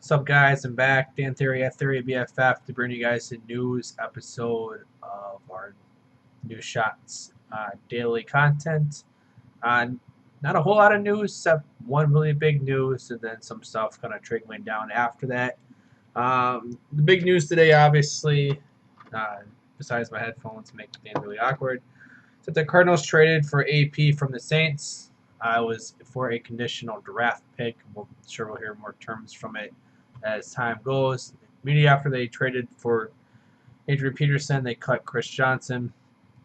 What's up, guys? I'm back, Dan Theory at Theory BFF, to bring you guys a news episode of our New Shots daily content. Uh, Not a whole lot of news, except one really big news, and then some stuff kind of trickling down after that. The big news today, obviously, uh, besides my headphones making things really awkward, is that the Cardinals traded for AP from the Saints. I was for a conditional draft pick. We'll sure we'll hear more terms from it as time goes. Immediately after they traded for Adrian Peterson, they cut Chris Johnson,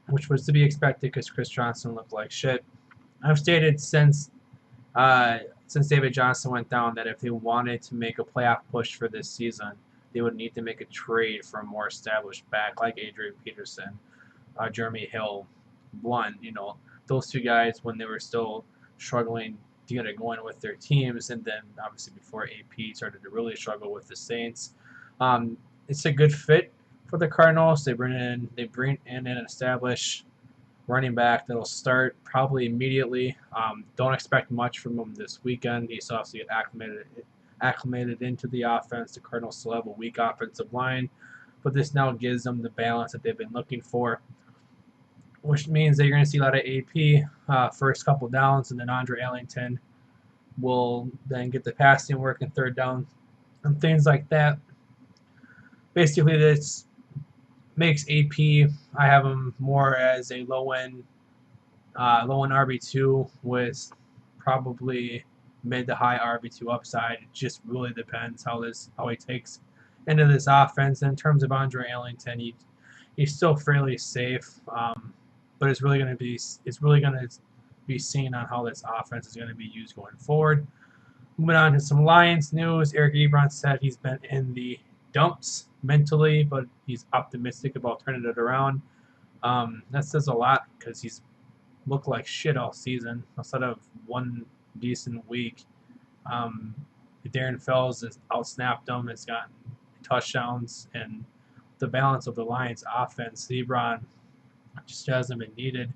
which was to be expected because Chris Johnson looked like shit. I've stated since David Johnson went down that if they wanted to make a playoff push for this season, they would need to make a trade for a more established back like Adrian Peterson, Jeremy Hill, Blunt. Those two guys when they were still struggling to get it going with their teams, and then obviously before AP started to really struggle with the Saints. It's a good fit for the Cardinals. They bring in an established running back that'll start probably immediately. Don't expect much from him this weekend. He's obviously acclimated into the offense. The Cardinals still have a weak offensive line, but this now gives them the balance that they've been looking for, which means that you're going to see a lot of AP first couple downs, and then Andre Ellington will then get the passing work and third down and things like that. Basically, this makes AP, I have him more as a low-end RB2 with probably mid to high RB2 upside. It just really depends how he takes into this offense. In terms of Andre Ellington, he's still fairly safe, but it's really going to be seen on how this offense is going to be used going forward. Moving on to some Lions news. Eric Ebron said he's been in the dumps mentally, but he's optimistic about turning it around. That says a lot because he's looked like shit all season outside of one decent week. Darren Fells has outsnapped him, has gotten touchdowns, and the balance of the Lions offense, Ebron just hasn't been needed.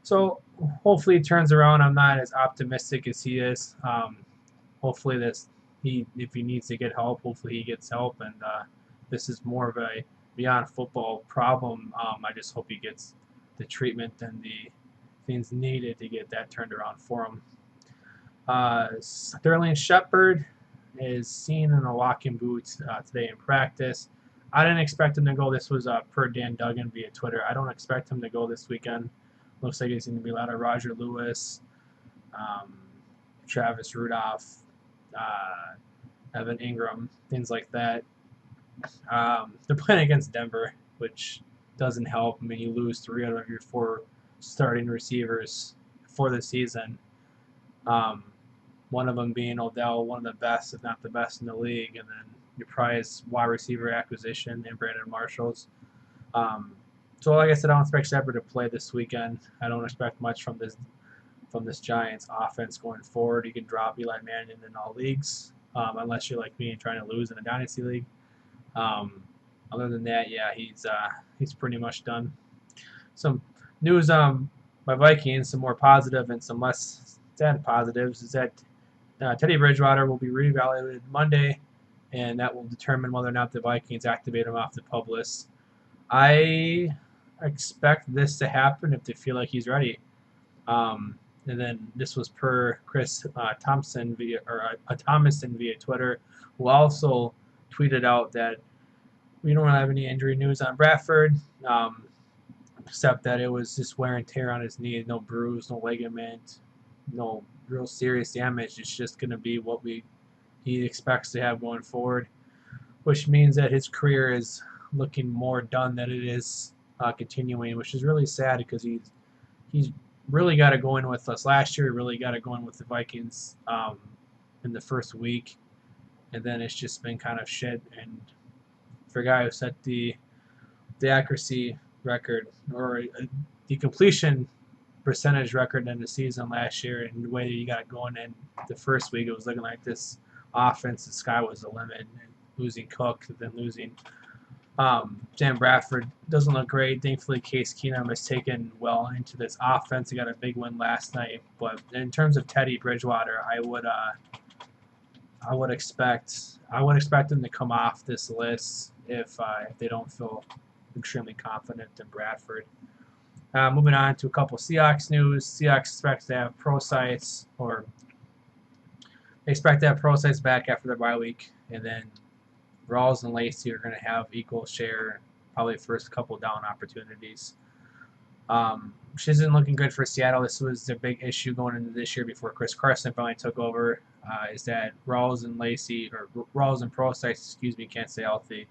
So hopefully it turns around. I'm not as optimistic as he is. Hopefully if he needs to get help, hopefully he gets help, and this is more of a beyond football problem. I just hope he gets the treatment and the things needed to get that turned around for him. Sterling Shepard is seen in a walking boots today in practice. I didn't expect him to go. This was per Dan Duggan via Twitter. I don't expect him to go this weekend. Looks like it's going to be a lot of Roger Lewis, Travis Rudolph, Evan Ingram, things like that. They're playing against Denver, which doesn't help. I mean, you lose 3 out of your 4 starting receivers for the season. One of them being Odell, one of the best, if not the best in the league, and then your prize wide receiver acquisition and Brandon Marshall's. So like I said, I don't expect Shepard to play this weekend. I don't expect much from this Giants offense going forward. You can drop Eli Manning in all leagues, unless you're like me and trying to lose in a dynasty league. Other than that, yeah, he's pretty much done. Some news by Vikings, some more positive and some less sad positives, is that Teddy Bridgewater will be reevaluated Monday, and that will determine whether or not the Vikings activate him off the PUP list. I expect this to happen if they feel like he's ready. And then this was per Chris Thomason via Twitter, who also tweeted out that we don't have any injury news on Bradford, except that it was just wear and tear on his knee, no bruise, no ligament, no real serious damage. It's just going to be what he expects to have going forward, which means that his career is looking more done than it is continuing, which is really sad because he's really got it going with us last year. He really got it going with the Vikings in the first week, and then it's just been kind of shit. And for a guy who set the accuracy record or the completion percentage record in the season last year, and the way that you got it going in the first week, it was looking like this offense, the sky was the limit. And losing Cook, then losing Sam Bradford doesn't look great. Thankfully, Case Keenum has taken well into this offense. He got a big win last night. But in terms of Teddy Bridgewater, I would I would expect them to come off this list if they don't feel extremely confident in Bradford. Moving on to a couple Seahawks news. Seahawks expect to have pro sites, or they expect to have pro sites back after their bye week, and then Rawls and Lacey are going to have equal share, probably first couple down opportunities. Which isn't looking good for Seattle. This was their big issue going into this year before Chris Carson finally took over. Is that Rawls and Lacey, or Rawls and Pro sites, excuse me, can't stay healthy,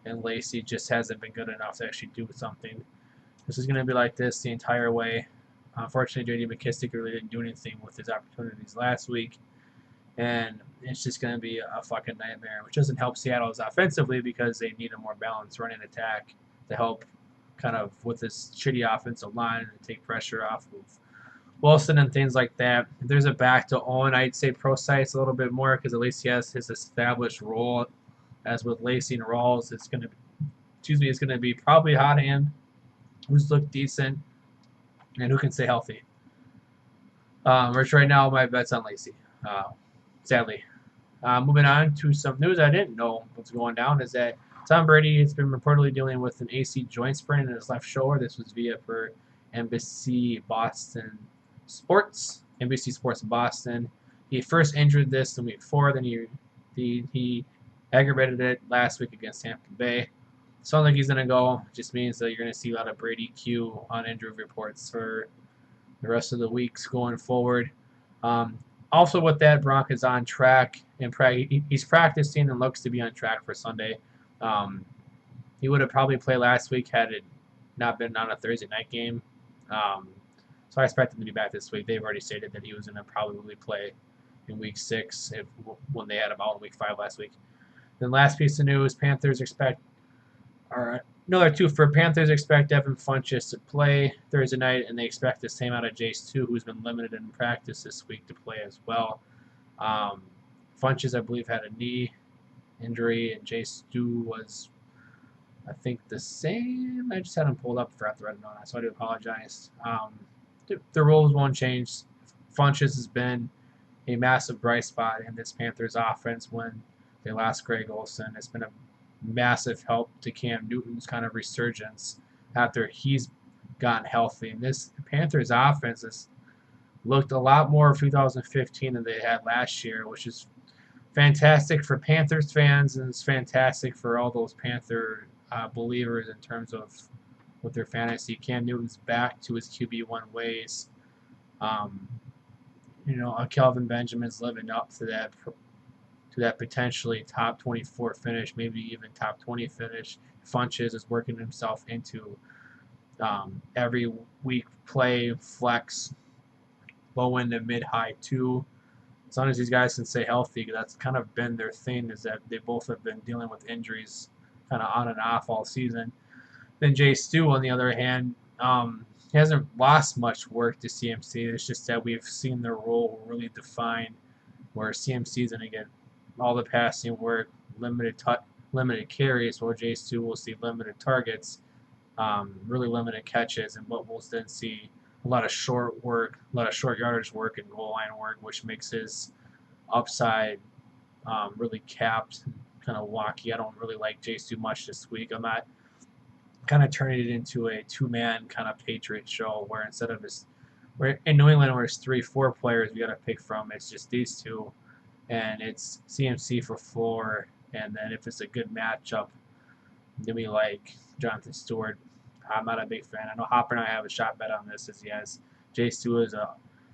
and Lacey just hasn't been good enough to actually do something. This is going to be like this the entire way. Unfortunately, J.D. McKissic really didn't do anything with his opportunities last week, and it's just going to be a fucking nightmare, which doesn't help Seattle's offensively because they need a more balanced running attack to help kind of with this shitty offensive line and take pressure off of Wilson and things like that. If there's a back to Owen, I'd say Pro sites a little bit more because at least he has his established role. As with Lacey and Rawls, it's going to be probably hot hand, who's looked decent, and who can stay healthy. Which right now my bet's on Lacey, sadly. Moving on to some news I didn't know what's going down is that Tom Brady has been reportedly dealing with an AC joint sprain in his left shoulder. This was via for NBC Sports Boston. He first injured this in week 4, then he aggravated it last week against Tampa Bay. Sounds like he's going to go. Just means that you're going to see a lot of Brady Q on injury reports for the rest of the weeks going forward. Also with that, Gronk is on track, and he's practicing and looks to be on track for Sunday. He would have probably played last week had it not been on a Thursday night game. So I expect him to be back this week. They've already stated that he was going to probably play in week 6 when they had him out in week 5 last week. Then last piece of news, Panthers expect Devin Funchess to play Thursday night, and they expect the same out of Jace 2, who's been limited in practice this week, to play as well. Funchess, I believe, had a knee injury, and Jace 2 was, I think, the same. I just had him pulled up, forgot to write it on, so I do apologize. The rules won't change. Funchess has been a massive bright spot in this Panthers offense when they lost Greg Olsen. It's been a massive help to Cam Newton's kind of resurgence after he's gotten healthy. And this Panthers offense has looked a lot more of 2015 than they had last year, which is fantastic for Panthers fans, and it's fantastic for all those Panther believers in terms of with their fantasy. Cam Newton's back to his QB1 ways. Kelvin Benjamin's living up to that potentially top 24 finish, maybe even top 20 finish. Funchess is working himself into every week play, flex, low end to mid high 2. As long as these guys can stay healthy, that's kind of been their thing, is that they both have been dealing with injuries kind of on and off all season. Then Jay Stu, on the other hand, he hasn't lost much work to CMC. It's just that we've seen their role really defined, where CMC is going to get all the passing work, limited carries, while Jay Stu will see limited targets, really limited catches, and but we'll then see a lot of short work, a lot of short yardage work and goal line work, which makes his upside really capped, kind of wacky. I don't really like Jay Stu much this week. I'm not kind of turning it into a 2-man kind of Patriot show where instead of where in New England where it's 3-4 players we got to pick from, it's just these two, and it's CMC for 4, and then if it's a good matchup, then we like Jonathan Stewart. I'm not a big fan. I know Hopper and I have a shot bet on this, as he has Jay Stu as a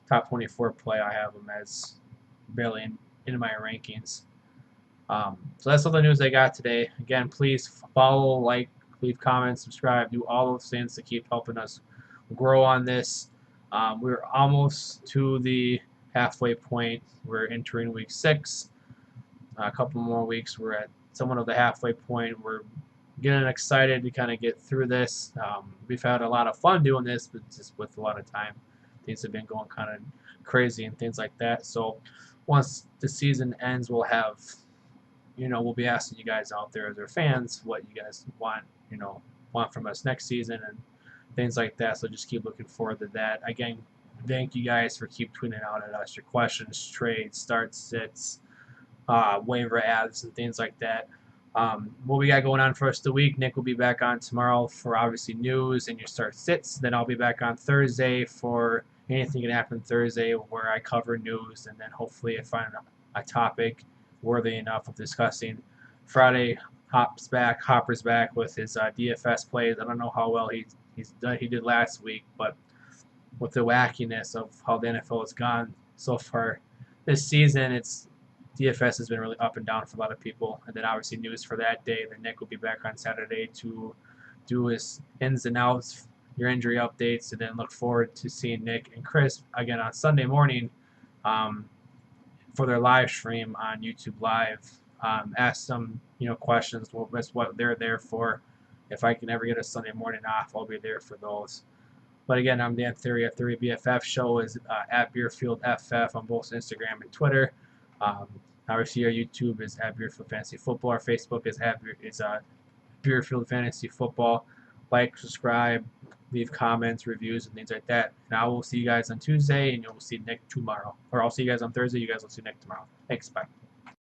top 24 play. I have him as barely in my rankings. So that's all the news I got today. Again, please follow, like, leave comments, subscribe, do all those things to keep helping us grow on this. We're almost to the halfway point. We're entering week 6. A couple more weeks. We're at somewhat of the halfway point. We're getting excited to kind of get through this. We've had a lot of fun doing this, but just with a lot of time, things have been going kind of crazy and things like that. So once the season ends, we'll have, we'll be asking you guys out there as our fans what you guys want from us next season and things like that. So just keep looking forward to that. Again, thank you guys for keep tweeting out at us your questions, trades, starts, sits, waiver ads and things like that. What we got going on for us the week, Nick will be back on tomorrow for obviously news and your start sits. Then I'll be back on Thursday for anything can happen Thursday where I cover news and then hopefully I find a topic worthy enough of discussing. Friday, Hopper's back with his DFS plays. I don't know how well he did last week, but with the wackiness of how the NFL has gone so far this season, it's DFS has been really up and down for a lot of people. And then obviously news for that day. Then Nick will be back on Saturday to do his ins and outs, your injury updates, and then look forward to seeing Nick and Chris again on Sunday morning for their live stream on YouTube Live. Ask some questions. That's what they're there for. If I can ever get a Sunday morning off, I'll be there for those. But again, I'm Dan Theory at Theory BFF. Show is at BeerfieldFF on both Instagram and Twitter. Obviously, our YouTube is at Beerfield Fantasy Football. Our Facebook is at Beerfield Fantasy Football. Like, subscribe, leave comments, reviews, and things like that. And I will see you guys on Tuesday, and you'll see Nick tomorrow. Or I'll see you guys on Thursday. You guys will see Nick tomorrow. Thanks. Bye.